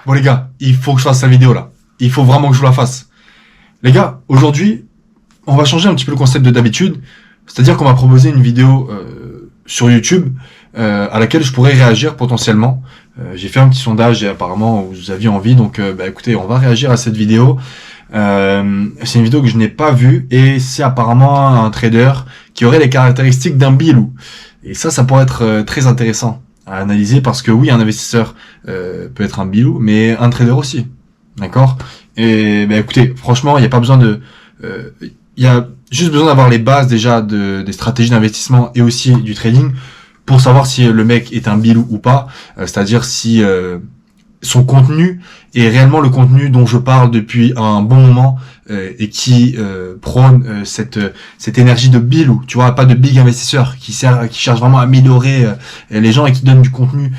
Bon les gars, il faut que je fasse cette vidéo là. Il faut vraiment que je vous la fasse. Les gars, aujourd'hui, on va changer un petit peu le concept de d'habitude. C'est-à-dire qu'on va proposer une vidéo sur YouTube à laquelle je pourrais réagir potentiellement. J'ai fait un petit sondage et apparemment vous aviez envie. Donc écoutez, on va réagir à cette vidéo. C'est une vidéo que je n'ai pas vue et c'est apparemment un trader qui aurait les caractéristiques d'un bilou. Et ça pourrait être très intéressant à analyser parce que oui, un investisseur peut être un bilou, mais un trader aussi. D'accord? Et écoutez, franchement, il n'y a pas besoin de... Il y a juste besoin d'avoir les bases déjà des stratégies d'investissement et aussi du trading pour savoir si le mec est un bilou ou pas. C'est-à-dire si son contenu est réellement le contenu dont je parle depuis un bon moment et qui prône cette énergie de bilou, tu vois, pas de big investisseur qui cherche vraiment à améliorer les gens et qui donne du contenu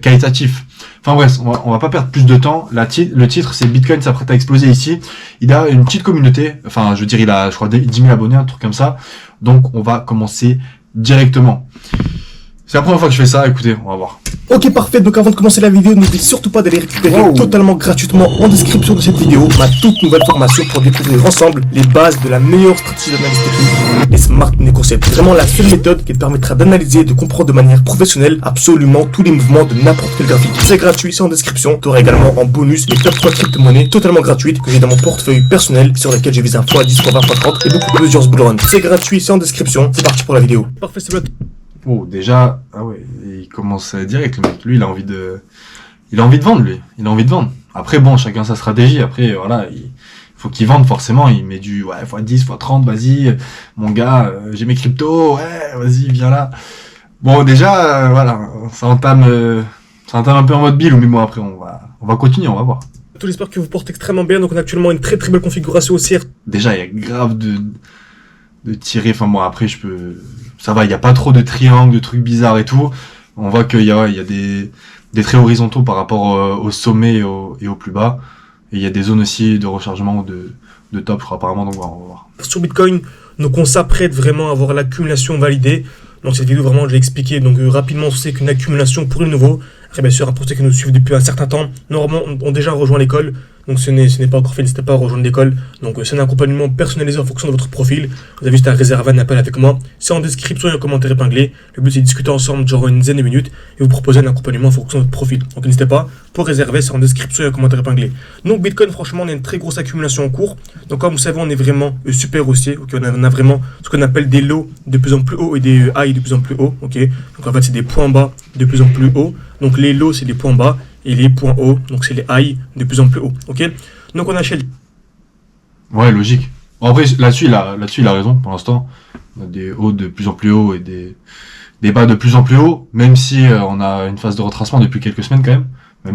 qualitatif. Enfin bref, on va pas perdre plus de temps. Le titre, c'est Bitcoin s'apprête à exploser ici. Il a une petite communauté, enfin je veux dire il a je crois 10 000 abonnés, un truc comme ça. Donc on va commencer directement. C'est la première fois que je fais ça, écoutez, on va voir. Ok, parfait, donc avant de commencer la vidéo, n'oublie surtout pas d'aller récupérer totalement gratuitement en description de cette vidéo ma toute nouvelle formation pour découvrir ensemble les bases de la meilleure stratégie d'analyse technique, les Smart Money Concepts. Vraiment la seule méthode qui te permettra d'analyser et de comprendre de manière professionnelle absolument tous les mouvements de n'importe quel graphique. C'est gratuit, c'est en description. Tu auras également en bonus les top 3 crypto-monnaies totalement gratuites que j'ai dans mon portefeuille personnel sur lesquelles j'ai visé un x10, x20, x30 et beaucoup plusieurs bullruns. C'est gratuit, c'est en description. C'est parti pour la vidéo. Parfait, c'est bon. Oh, déjà, ah ouais, il commence direct le mec. Lui, il a envie de vendre, lui. Il a envie de vendre. Après, bon, chacun sa stratégie. Après, voilà, il faut qu'il vende forcément. Il met du, ouais, x10, x30, vas-y, mon gars, j'ai mes cryptos, ouais, vas-y, viens là. Bon, déjà, voilà, ça entame un peu en mode bilou, mais bon, après, on va continuer, on va voir. Tout j'espère que vous portez extrêmement bien. Donc, on a actuellement une très très belle configuration haussière. Déjà, il y a grave de tirer. Enfin, bon, après, ça va, il n'y a pas trop de triangles, de trucs bizarres et tout. On voit qu'il y a des traits horizontaux par rapport au sommet et au plus bas. Et il y a des zones aussi de rechargement ou de top, je crois, apparemment. Donc, on va voir. Sur Bitcoin, donc on s'apprête vraiment à avoir l'accumulation validée. Dans cette vidéo, vraiment, je l'ai expliqué. Donc, rapidement, on sait qu'une accumulation pour le nouveau. Après, bien sûr, pour ceux qui nous suivent depuis un certain temps, normalement, ont déjà rejoint l'école. Donc, ce n'est pas encore fait, n'hésitez pas à rejoindre l'école. Donc, c'est un accompagnement personnalisé en fonction de votre profil. Vous avez juste à réserver un appel avec moi. C'est en description et en commentaire épinglé. Le but, c'est de discuter ensemble, genre une dizaine de minutes, et vous proposer un accompagnement en fonction de votre profil. Donc, n'hésitez pas. Pour réserver, c'est en description et en commentaire épinglé. Donc, Bitcoin, franchement, on a une très grosse accumulation en cours. Donc, comme vous savez, on est vraiment super haussier. Okay, on a vraiment ce qu'on appelle des lows de plus en plus hauts et des highs de plus en plus hauts. Okay, donc, en fait, c'est des points bas de plus en plus hauts. Donc, les lows, c'est les points bas. Et les points hauts, donc c'est les highs de plus en plus hauts. Ok. Donc, on achète. Ouais, logique. Bon, après, là-dessus, il a raison pour l'instant. On a des hauts de plus en plus hauts et des bas de plus en plus hauts, même si on a une phase de retracement depuis quelques semaines quand même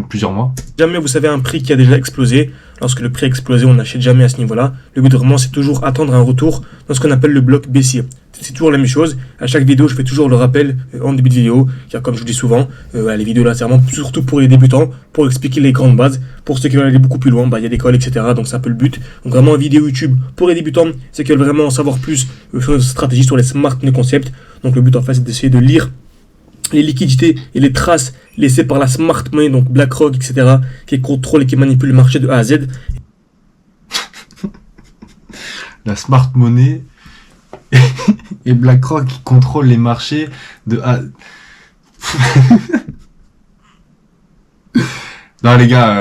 plusieurs mois. Jamais vous savez un prix qui a déjà explosé. Lorsque le prix a explosé, on n'achète jamais à ce niveau-là. Le but vraiment, c'est toujours attendre un retour dans ce qu'on appelle le bloc baissier. C'est toujours la même chose. À chaque vidéo, je fais toujours le rappel en début de vidéo, car comme je vous dis souvent, les vidéos là, c'est vraiment surtout pour les débutants, pour expliquer les grandes bases. Pour ceux qui veulent aller beaucoup plus loin, il y a des calls, etc. Donc c'est un peu le but. Donc vraiment, une vidéo YouTube pour les débutants, c'est qu'ils veulent vraiment en savoir plus sur les stratégies, sur les Smart Money Concepts. Donc le but en fait, c'est d'essayer de lire les liquidités et les traces laissées par la Smart Money, donc BlackRock, etc., qui contrôle et qui manipule le marché de A à Z. La Smart Money et BlackRock qui contrôle les marchés de A. Non les gars,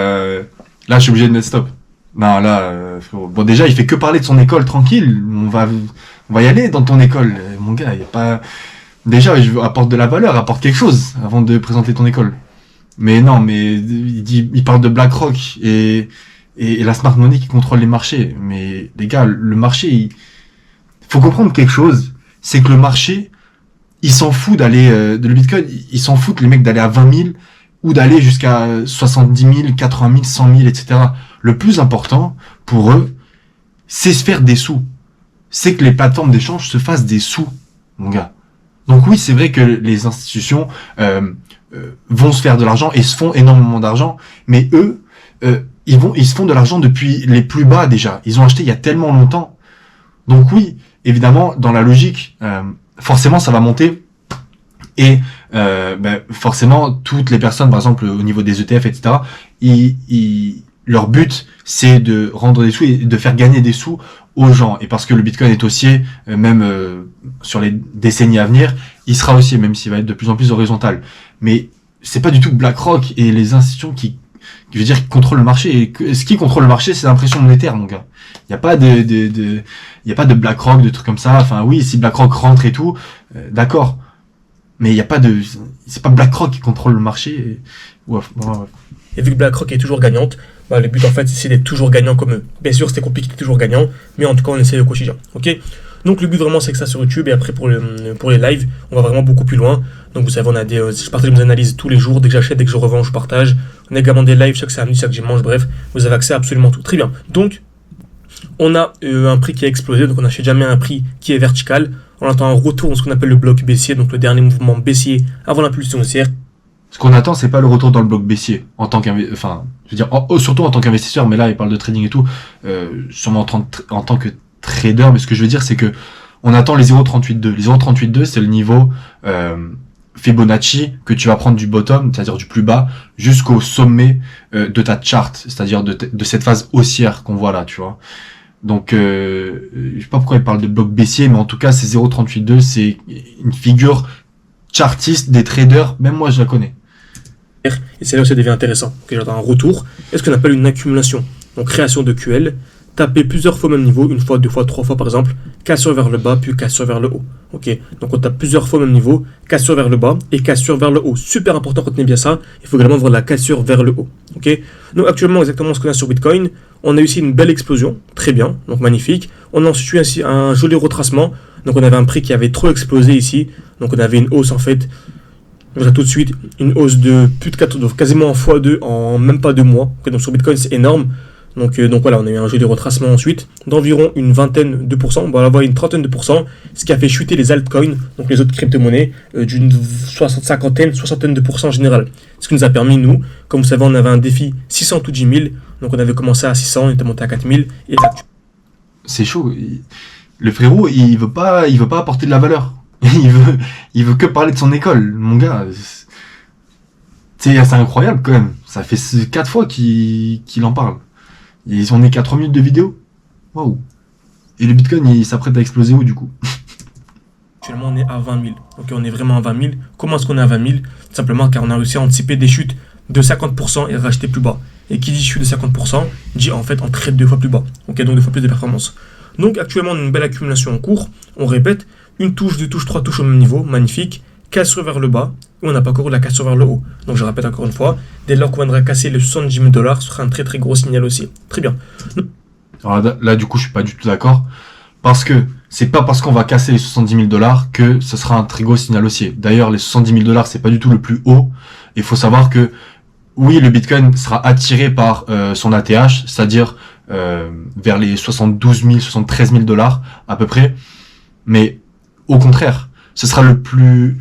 là je suis obligé de mettre stop. Non là, bon déjà il fait que parler de son école tranquille. On va y aller dans ton école, mon gars. Il y a pas. Déjà je apporte de la valeur, apporte quelque chose avant de présenter ton école. Mais non, mais il parle de BlackRock et la Smart Money qui contrôle les marchés. Mais les gars, le marché, faut comprendre quelque chose, c'est que le marché, il s'en fout d'aller de le Bitcoin, ils s'en foutent les mecs d'aller à 20 000 ou d'aller jusqu'à 70 000, 80 000, 100 000, etc. Le plus important pour eux, c'est se faire des sous. C'est que les plateformes d'échange se fassent des sous, mon gars. Donc oui, c'est vrai que les institutions vont se faire de l'argent et se font énormément d'argent, mais eux, ils se font de l'argent depuis les plus bas déjà. Ils ont acheté il y a tellement longtemps. Donc oui, évidemment, dans la logique, forcément, ça va monter. Et forcément, toutes les personnes, par exemple, au niveau des ETF, etc., leur but, c'est de rendre des sous et de faire gagner des sous aux gens. Et parce que le Bitcoin est haussier, même sur les décennies à venir, il sera haussier, même s'il va être de plus en plus horizontal. Mais c'est pas du tout BlackRock et les institutions qui contrôlent le marché. Et ce qui contrôle le marché, c'est l'impression monétaire, mon gars. Il y a pas il y a pas de BlackRock, de trucs comme ça. Enfin, oui, si BlackRock rentre et tout, d'accord. Mais il y a pas c'est pas BlackRock qui contrôle le marché. Ouais. Et vu que BlackRock est toujours gagnante, le but en fait c'est d'être toujours gagnant comme eux. Bien sûr c'était compliqué d'être toujours gagnant, mais en tout cas on essaie au quotidien. Ok. Donc le but vraiment c'est que ça sur YouTube, et après pour les lives, on va vraiment beaucoup plus loin. Donc vous savez, on a je partage mes analyses tous les jours, dès que j'achète, dès que je revends, je partage. On a également des lives chaque samedi, chaque dimanche, bref, vous avez accès à absolument tout. Très bien. Donc on a un prix qui a explosé, donc on n'achète jamais un prix qui est vertical. On attend un retour dans ce qu'on appelle le bloc baissier, donc le dernier mouvement baissier avant l'impulsion haussière. Ce qu'on attend, c'est pas le retour dans le bloc baissier en tant surtout en tant qu'investisseur, mais là il parle de trading et tout, sûrement en tant que trader. Mais ce que je veux dire, c'est que on attend les 0,38,2. Les 0,38,2, c'est le niveau Fibonacci que tu vas prendre du bottom, c'est-à-dire du plus bas, jusqu'au sommet de ta chart, c'est-à-dire de cette phase haussière qu'on voit là, tu vois. Donc, je sais pas pourquoi il parle de bloc baissier, mais en tout cas, ces 0,38,2, c'est une figure chartiste des traders, même moi je la connais. Et c'est là où ça devient intéressant. Okay, j'attends un retour. Est-ce qu'on appelle une accumulation? Donc création de QL, taper plusieurs fois au même niveau, une fois, deux fois, trois fois par exemple, cassure vers le bas, puis cassure vers le haut. Ok, donc on tape plusieurs fois au même niveau, cassure vers le bas et cassure vers le haut. Super important, retenez bien ça. Il faut également voir la cassure vers le haut. Ok, donc actuellement exactement ce qu'on a sur Bitcoin, on a eu ici une belle explosion, très bien, donc magnifique. On a ensuite eu ainsi un joli retracement. Donc on avait un prix qui avait trop explosé ici, donc on avait une hausse en fait. On a tout de suite une hausse de plus de 4, donc quasiment en x2 en même pas 2 mois. Okay, donc sur Bitcoin c'est énorme. Donc voilà, on a eu un jeu de retracement ensuite d'environ une vingtaine de pourcents, on va avoir une trentaine de pourcents, ce qui a fait chuter les altcoins, donc les autres crypto-monnaies, d'une soixantaine de pourcents en général. Ce qui nous a permis, nous, comme vous savez, on avait un défi 600 ou 10 000, donc on avait commencé à 600, on était monté à 4000, et là... C'est chaud. Le frérot, il veut pas apporter de la valeur. Il veut que parler de son école, mon gars. C'est incroyable quand même. Ça fait 4 fois qu'il en parle. On est qu'à 3 minutes de vidéo. Waouh. Et le Bitcoin, il s'apprête à exploser où du coup? Actuellement, on est à 20 000. Donc on est vraiment à 20 000. Comment est-ce qu'on est à 20 000? Simplement car on a réussi à anticiper des chutes de 50% et racheter plus bas. Et qui dit chute de 50% dit en fait on trade 2 fois plus bas. Ok, donc 2 fois plus de performance. Donc actuellement, on a une belle accumulation en cours. On répète, une touche, deux touches, trois touches au même niveau, magnifique. Cassure vers le bas, et on n'a pas encore eu la cassure vers le haut. Donc je répète encore une fois, dès lors qu'on viendra casser les 70 000 $, ce sera un très très gros signal aussi. Très bien. Alors là, du coup, je suis pas du tout d'accord. Parce que c'est pas parce qu'on va casser les 70 000 $ que ce sera un très gros signal haussier. D'ailleurs, les 70 000 $, c'est pas du tout le plus haut. Il faut savoir que, oui, le Bitcoin sera attiré par son ATH, c'est-à-dire vers les 72 000, 73 000 $ à peu près. Mais au contraire, ce sera la plus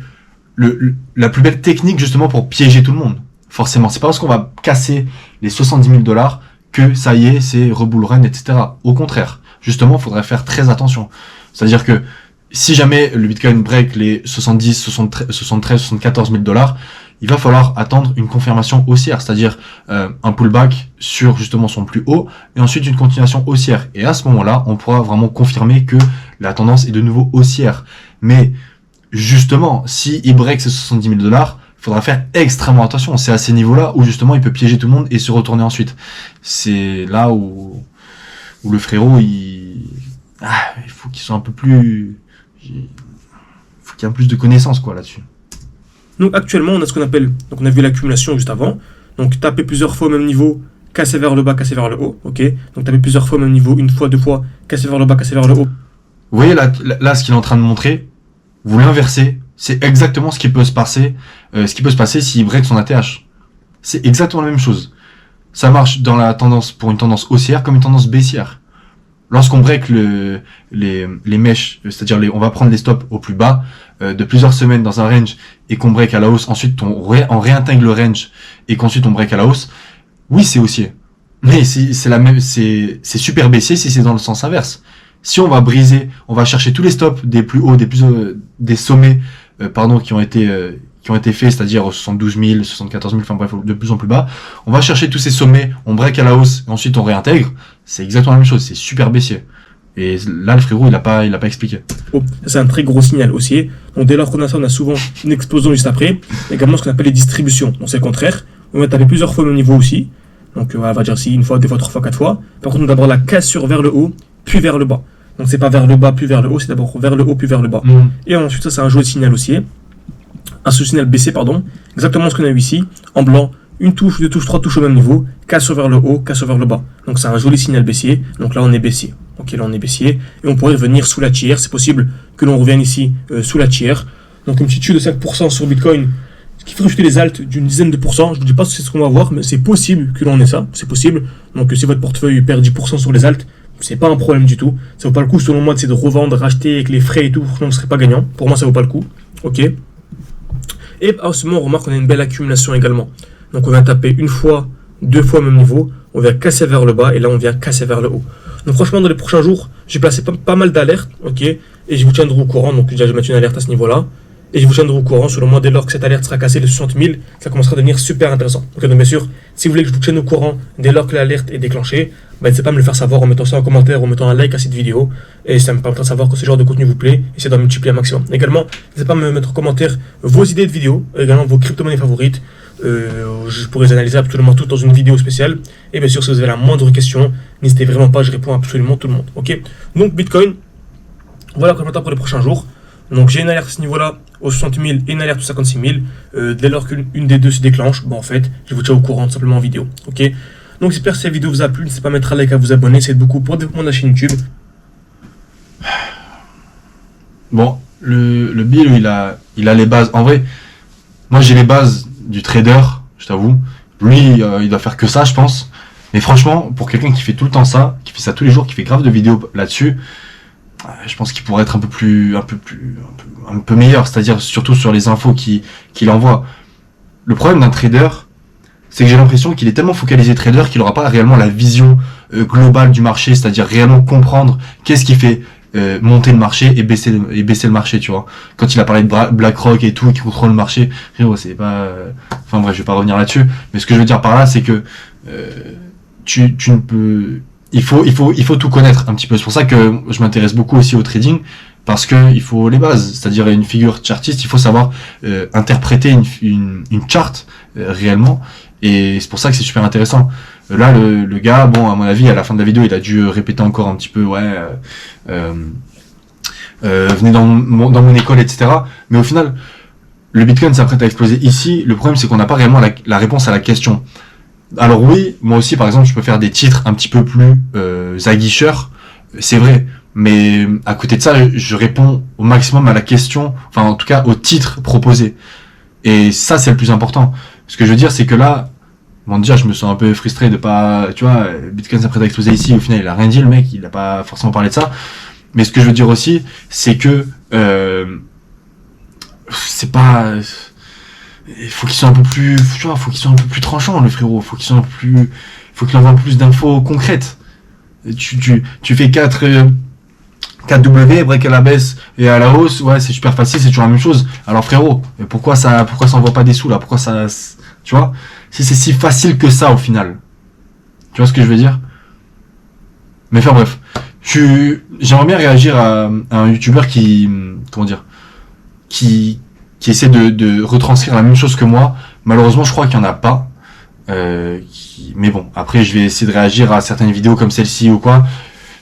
belle technique justement pour piéger tout le monde. Forcément, c'est pas parce qu'on va casser les 70 000 $ que ça y est, c'est reboule reine, etc. Au contraire, justement, il faudrait faire très attention. C'est-à-dire que si jamais le Bitcoin break les 70, 73, 74 000 $, il va falloir attendre une confirmation haussière, c'est-à-dire un pullback sur justement son plus haut, et ensuite une continuation haussière. Et à ce moment-là, on pourra vraiment confirmer que la tendance est de nouveau haussière. Mais justement, si il break ces 70 000 $, il faudra faire extrêmement attention. C'est à ces niveaux-là où justement il peut piéger tout le monde et se retourner ensuite. C'est là où le frérot, il faut qu'il soit un peu plus... Il faut qu'il y ait un plus de connaissances quoi là-dessus. Donc actuellement, on a ce qu'on appelle, donc on a vu l'accumulation juste avant, donc taper plusieurs fois au même niveau, casser vers le bas, casser vers le haut, ok. Donc taper plusieurs fois au même niveau, une fois, deux fois, casser vers le bas, casser vers le haut. Vous voyez là ce qu'il est en train de montrer, vous l'inversez, c'est exactement ce qui peut se passer, s'il break son ATH. C'est exactement la même chose. Ça marche dans la tendance, pour une tendance haussière comme une tendance baissière. Lorsqu'on break les mèches, c'est-à-dire on va prendre les stops au plus bas de plusieurs semaines dans un range et qu'on break à la hausse, ensuite on réintègre le range et qu'ensuite on break à la hausse, oui c'est haussier. Mais c'est la même, c'est super baissier si c'est dans le sens inverse. Si on va briser, on va chercher tous les stops des plus hauts, des sommets, qui ont qui ont été faits, c'est-à-dire 72 000, 74 000, enfin bref, de plus en plus bas. On va chercher tous ces sommets, on break à la hausse, et ensuite on réintègre. C'est exactement la même chose, c'est super baissier. Et là, le frérot, il a pas expliqué. Oh, c'est un très gros signal haussier. Donc dès lors qu'on a ça, on a souvent une explosion juste après. Également ce qu'on appelle les distributions. Donc c'est le contraire. On va taper plusieurs fois au même niveau aussi. Donc on va dire ici une fois, deux fois, trois fois, quatre fois. Par contre, on a d'abord la cassure vers le haut, puis vers le bas. Donc c'est pas vers le bas, puis vers le haut, c'est d'abord vers le haut, puis vers le bas. Et ensuite, ça c'est un joli signal haussier. Un signal baissier, pardon. Exactement ce qu'on a eu ici. En blanc, une touche, deux touches, trois touches au même niveau. Cassure vers le haut, cassure vers le bas. Donc c'est un joli signal baissier. Donc là, on est baissier. Ok, là on est baissier. Et on pourrait revenir sous la tiers. C'est possible que l'on revienne ici sous la tiers. Donc une petite chute de 5% sur Bitcoin, ce qui ferait chuter les altes d'une dizaine de pourcents. Je ne dis pas si c'est ce qu'on va voir, mais c'est possible que l'on ait ça. C'est possible. Donc si votre portefeuille perd 10% sur les altes, c'est pas un problème du tout. Ça vaut pas le coup, selon moi, c'est de revendre, racheter avec les frais et tout. Franchement, on ne serait pas gagnant. Pour moi, ça vaut pas le coup. Ok. Et à ce moment, on remarque qu'on a une belle accumulation également. Donc on vient taper une fois, deux fois au même niveau. On vient casser vers le bas et là, on vient casser vers le haut. Donc franchement, dans les prochains jours, j'ai placé pas mal d'alertes, ok, et je vous tiendrai au courant. Donc déjà, je vais mettre une alerte à ce niveau-là, et je vous tiendrai au courant. Selon moi, dès lors que cette alerte sera cassée, les 60 000, ça commencera à devenir super intéressant. Ok, donc bien sûr, si vous voulez que je vous tienne au courant dès lors que l'alerte est déclenchée, n'hésitez pas à me le faire savoir en mettant ça en commentaire, en mettant un like à cette vidéo, et ça me permettra de savoir que ce genre de contenu vous plaît, et c'est d'en multiplier un maximum. Également, n'hésitez pas à me mettre en commentaire vos idées de vidéos, également vos crypto-monnaies favorites. Je pourrais les analyser absolument toutes dans une vidéo spéciale. Et bien sûr, si vous avez la moindre question, n'hésitez vraiment pas, je réponds à absolument tout le monde. Ok. Donc Bitcoin, voilà ce que je m'attends pour les prochains jours. Donc j'ai une alerte à ce niveau-là aux 60 000 et une alerte aux 56 000. Dès lors qu'une des deux se déclenche, bon en fait, je vous tiens au courant tout simplement en vidéo. Ok. Donc j'espère que cette vidéo vous a plu. N'hésitez pas à mettre un like, à vous abonner, c'est beaucoup pour le développement de la chaîne YouTube. Bon, le Bill, il a les bases. En vrai, moi j'ai les bases du trader, je t'avoue. Lui, il doit faire que ça, je pense. Mais franchement, pour quelqu'un qui fait tout le temps ça, qui fait ça tous les jours, qui fait grave de vidéos là-dessus, je pense qu'il pourrait être un peu meilleur. C'est-à-dire surtout sur les infos qu'il envoie. Le problème d'un trader, c'est que j'ai l'impression qu'il est tellement focalisé trader qu'il n'aura pas réellement la vision globale du marché, c'est-à-dire réellement comprendre qu'est-ce qui fait monter le marché et baisser le marché, tu vois. Quand il a parlé de BlackRock et tout, qui contrôle le marché, c'est pas... Enfin bref, je vais pas revenir là-dessus. Mais ce que je veux dire par là, c'est que tu ne peux... Il faut tout connaître un petit peu. C'est pour ça que je m'intéresse beaucoup aussi au trading, parce que il faut les bases. C'est-à-dire une figure chartiste, il faut savoir interpréter une charte réellement. Et c'est pour ça que c'est super intéressant. Là, le gars, bon, à mon avis, à la fin de la vidéo, il a dû répéter encore un petit peu, venez dans mon école, etc. Mais au final, le Bitcoin s'apprête à exploser ici. Le problème, c'est qu'on n'a pas réellement la réponse à la question. Alors oui, moi aussi, par exemple, je peux faire des titres un petit peu plus aguicheurs, c'est vrai. Mais à côté de ça, je réponds au maximum à la question, enfin en tout cas au titre proposé. Et ça, c'est le plus important. Ce que je veux dire, c'est que là, bon, déjà, je me sens un peu frustré de pas, tu vois, Bitcoin s'apprête à exploser ici. Au final, il a rien dit, le mec, il a pas forcément parlé de ça. Mais ce que je veux dire aussi, c'est que c'est pas, il faut qu'il soit un peu plus, tu vois, faut qu'il soit un peu plus tranchant, le frérot. Faut qu'il envoie plus d'infos concrètes. Tu fais 4W, break à la baisse et à la hausse, ouais, c'est super facile, c'est toujours la même chose. Alors frérot, pourquoi ça envoie pas des sous là? Pourquoi ça, tu vois? Si c'est si facile que ça au final. Tu vois ce que je veux dire? Mais enfin bref. J'aimerais bien réagir à un youtubeur qui essaie de retranscrire la même chose que moi. Malheureusement, je crois qu'il y en a pas. Mais bon, après je vais essayer de réagir à certaines vidéos comme celle-ci ou quoi.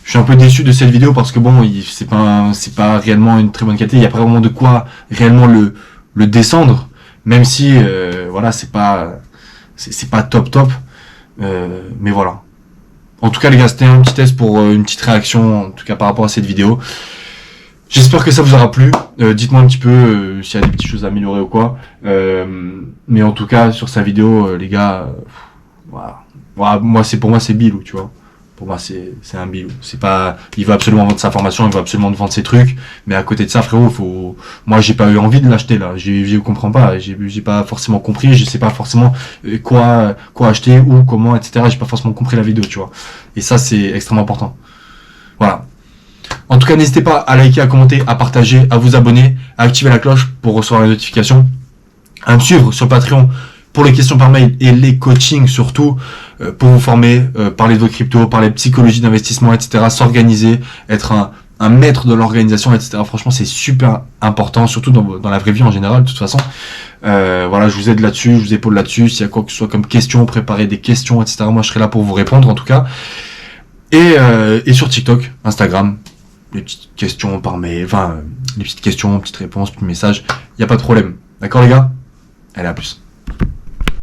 Je suis un peu déçu de cette vidéo parce que bon, c'est pas réellement une très bonne qualité. Il y a pas vraiment de quoi réellement le descendre, même si voilà, c'est pas top. Mais voilà. En tout cas, les gars, c'était un petit test pour une petite réaction, en tout cas par rapport à cette vidéo. J'espère que ça vous aura plu. Dites-moi un petit peu s'il y a des petites choses à améliorer ou quoi. Mais en tout cas, sur sa vidéo, les gars, voilà, pour moi c'est Bilou, tu vois. Pour moi c'est un Bilou. C'est pas, il veut absolument vendre sa formation, il veut absolument vendre ses trucs. Mais à côté de ça, frérot, moi j'ai pas eu envie de l'acheter là. Je comprends pas. J'ai pas forcément compris. Je sais pas forcément quoi acheter, où, comment, etc. J'ai pas forcément compris la vidéo, tu vois. Et ça c'est extrêmement important. Voilà. En tout cas, n'hésitez pas à liker, à commenter, à partager, à vous abonner, à activer la cloche pour recevoir les notifications. à me suivre sur Patreon pour les questions par mail et les coachings surtout, pour vous former, parler de vos cryptos, parler de psychologie d'investissement, etc., s'organiser, être un maître de l'organisation, etc. Franchement, c'est super important, surtout dans la vraie vie en général, de toute façon. Voilà, je vous aide là-dessus, je vous épaule là-dessus. S'il y a quoi que ce soit comme question, préparez des questions, etc. Moi, je serai là pour vous répondre, en tout cas. Et sur TikTok, Instagram, les petites questions par mail, les petites questions, petites réponses, petits messages. Il n'y a pas de problème. D'accord, les gars? Allez, à plus.